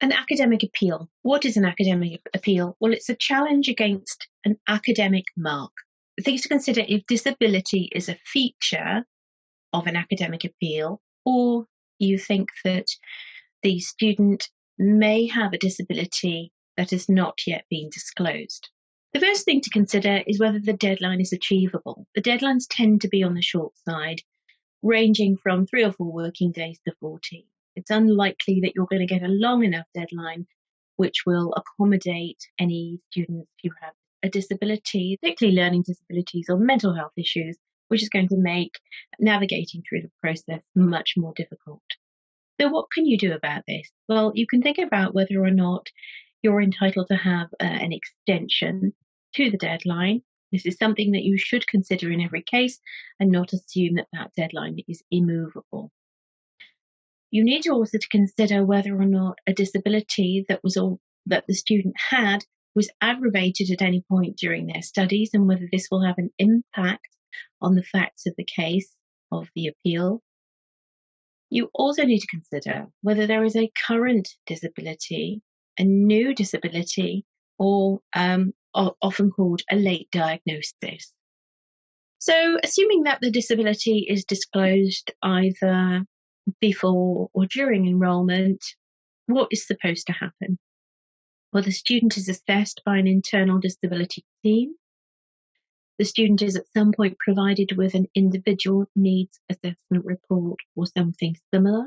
An academic appeal. What is an academic appeal? Well, it's a challenge against an academic mark. Things to consider: if disability is a feature of an academic appeal, or you think that the student may have a disability that has not yet been disclosed. The first thing to consider is whether the deadline is achievable. The deadlines tend to be on the short side, ranging from 3 or 4 working days to 14. It's unlikely that you're going to get a long enough deadline which will accommodate any students who have a disability, particularly learning disabilities or mental health issues, which is going to make navigating through the process much more difficult. So what can you do about this? Well, you can think about whether or not you're entitled to have an extension to the deadline. This is something that you should consider in every case and not assume that that deadline is immovable. You need to also to consider whether or not a disability that the student had was aggravated at any point during their studies, and whether this will have an impact on the facts of the case of the appeal. You also need to consider whether there is a current disability, a new disability, or often called a late diagnosis. So, assuming that the disability is disclosed either before or during enrolment, what is supposed to happen? Well, the student is assessed by an internal disability team. The student is at some point provided with an individual needs assessment report or something similar.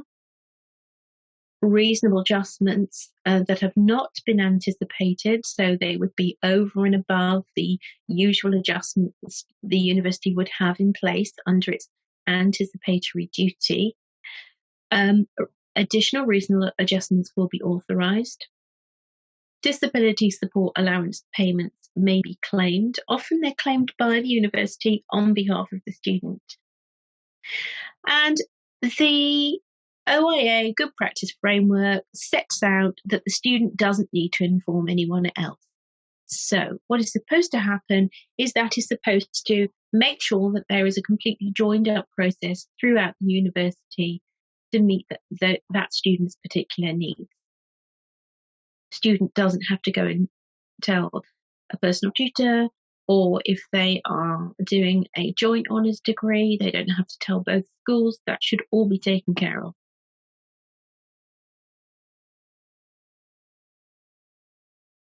Reasonable adjustments that have not been anticipated, so they would be over and above the usual adjustments the university would have in place under its anticipatory duty. Additional reasonable adjustments will be authorised. Disability support allowance payments may be claimed. Often they're claimed by the university on behalf of the student. And the OIA Good Practice Framework sets out that the student doesn't need to inform anyone else. So what is supposed to happen is that is supposed to make sure that there is a completely joined up process throughout the university to meet that student's particular needs. The student doesn't have to go and tell a personal tutor, or if they are doing a joint honours degree, they don't have to tell both schools. That should all be taken care of.